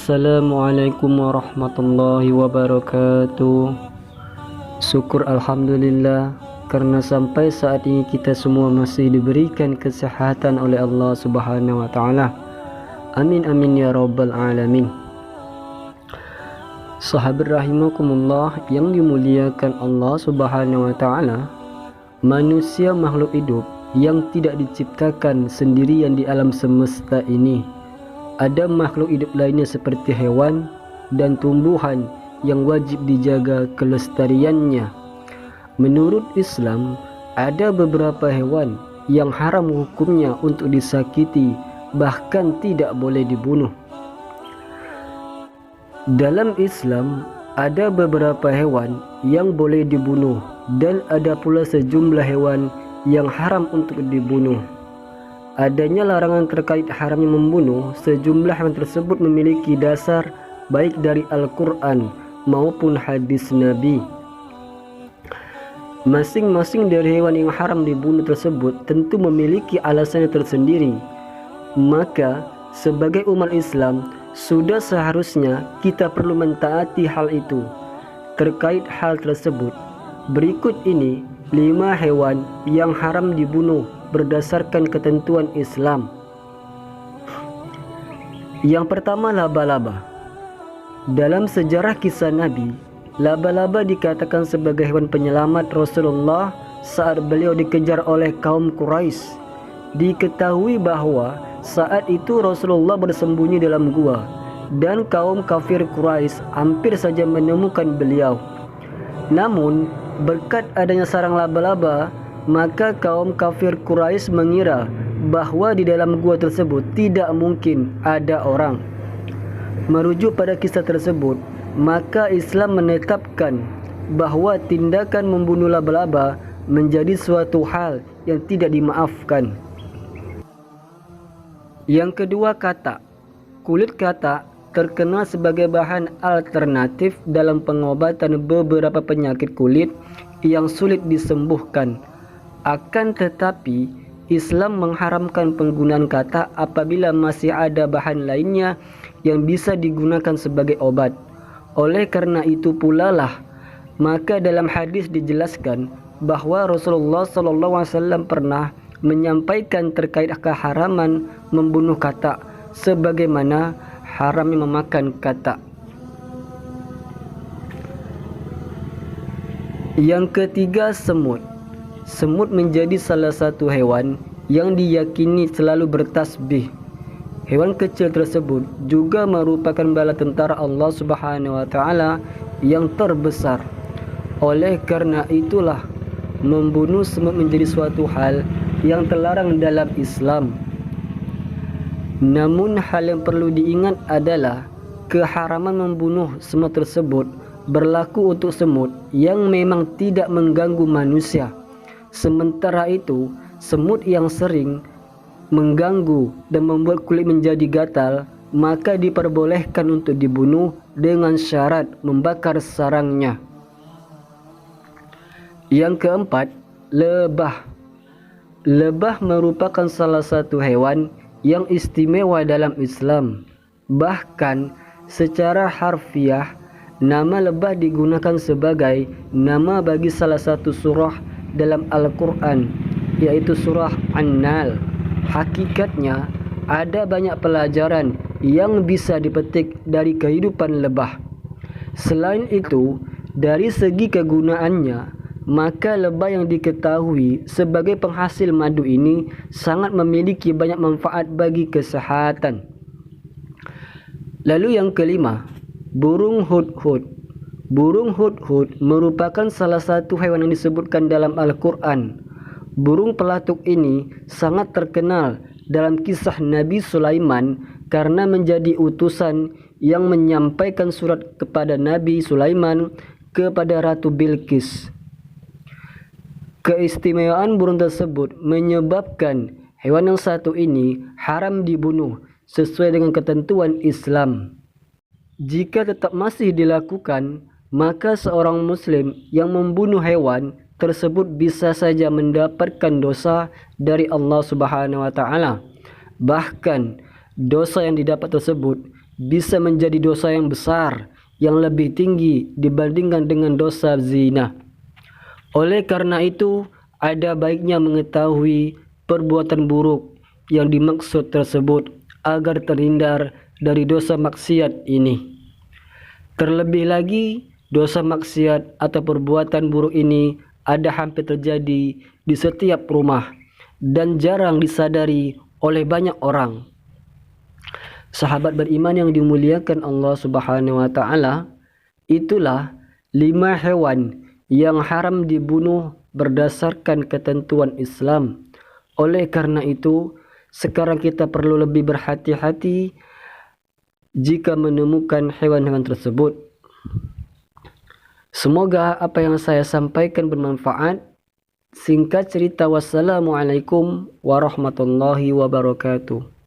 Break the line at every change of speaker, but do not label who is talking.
Assalamualaikum warahmatullahi wabarakatuh. Syukur alhamdulillah karena sampai saat ini kita semua masih diberikan kesehatan oleh Allah Subhanahu wa taala. Amin amin ya rabbal alamin. Sahabat rahimakumullah yang dimuliakan Allah Subhanahu wa taala, manusia makhluk hidup yang tidak diciptakan sendirian di alam semesta ini. Ada makhluk hidup lainnya seperti hewan dan tumbuhan yang wajib dijaga kelestariannya. Menurut Islam, ada beberapa hewan yang haram hukumnya untuk disakiti, bahkan tidak boleh dibunuh. Dalam Islam, ada beberapa hewan yang boleh dibunuh dan ada pula sejumlah hewan yang haram untuk dibunuh. Adanya larangan terkait haramnya membunuh sejumlah hewan tersebut memiliki dasar baik dari Al-Quran maupun hadis Nabi. Masing-masing dari hewan yang haram dibunuh tersebut tentu memiliki alasannya tersendiri. Maka sebagai umat Islam sudah seharusnya kita perlu mentaati hal itu. Terkait hal tersebut, berikut ini 5 hewan yang haram dibunuh berdasarkan ketentuan Islam. Yang pertama, laba-laba. Dalam sejarah kisah Nabi, laba-laba dikatakan sebagai hewan penyelamat Rasulullah saat beliau dikejar oleh kaum Quraisy. Diketahui bahwa saat itu Rasulullah bersembunyi dalam gua dan kaum kafir Quraisy hampir saja menemukan beliau. Namun berkat adanya sarang laba-laba, maka kaum kafir Quraisy mengira bahwa di dalam gua tersebut tidak mungkin ada orang. Merujuk pada kisah tersebut, maka Islam menetapkan bahwa tindakan membunuh laba-laba menjadi suatu hal yang tidak dimaafkan. Yang kedua, katak. Kulit katak terkenal sebagai bahan alternatif dalam pengobatan beberapa penyakit kulit yang sulit disembuhkan. Akan tetapi, Islam mengharamkan penggunaan katak apabila masih ada bahan lainnya yang bisa digunakan sebagai obat. Oleh karena itu pula lah, maka dalam hadis dijelaskan bahwa Rasulullah SAW pernah menyampaikan terkait keharaman membunuh katak, sebagaimana haramnya memakan katak. Yang ketiga, semut. Semut menjadi salah satu hewan yang diyakini selalu bertasbih. Hewan kecil tersebut juga merupakan bala tentara Allah Subhanahu wa taala yang terbesar. Oleh karena itulah, membunuh semut menjadi suatu hal yang terlarang dalam Islam. Namun hal yang perlu diingat adalah keharaman membunuh semut tersebut berlaku untuk semut yang memang tidak mengganggu manusia. Sementara itu, semut yang sering mengganggu dan membuat kulit menjadi gatal, maka diperbolehkan untuk dibunuh dengan syarat membakar sarangnya. Yang keempat, lebah. Lebah merupakan salah satu hewan yang istimewa dalam Islam. Bahkan secara harfiah, nama lebah digunakan sebagai nama bagi salah satu surah dalam Al-Quran, yaitu surah An-Nahl. Hakikatnya ada banyak pelajaran yang bisa dipetik dari kehidupan lebah. Selain itu, dari segi kegunaannya, maka lebah yang diketahui sebagai penghasil madu ini sangat memiliki banyak manfaat bagi kesehatan. Lalu yang kelima, burung hudhud. Burung hudhud merupakan salah satu hewan yang disebutkan dalam Al-Quran. Burung pelatuk ini sangat terkenal dalam kisah Nabi Sulaiman karena menjadi utusan yang menyampaikan surat kepada Nabi Sulaiman kepada Ratu Bilqis. Keistimewaan burung tersebut menyebabkan hewan yang satu ini haram dibunuh sesuai dengan ketentuan Islam. Jika tetap masih dilakukan, maka seorang muslim yang membunuh hewan tersebut bisa saja mendapatkan dosa dari Allah Subhanahu wa taala. Bahkan dosa yang didapat tersebut bisa menjadi dosa yang besar yang lebih tinggi dibandingkan dengan dosa zina. Oleh karena itu, ada baiknya mengetahui perbuatan buruk yang dimaksud tersebut agar terhindar dari dosa maksiat ini. Terlebih lagi, dosa maksiat atau perbuatan buruk ini ada hampir terjadi di setiap rumah dan jarang disadari oleh banyak orang. Sahabat beriman yang dimuliakan Allah Subhanahu wa taala, itulah 5 hewan yang haram dibunuh berdasarkan ketentuan Islam. Oleh karena itu, sekarang kita perlu lebih berhati-hati jika menemukan hewan-hewan tersebut. Semoga apa yang saya sampaikan bermanfaat. Singkat cerita, wassalamualaikum warahmatullahi wabarakatuh.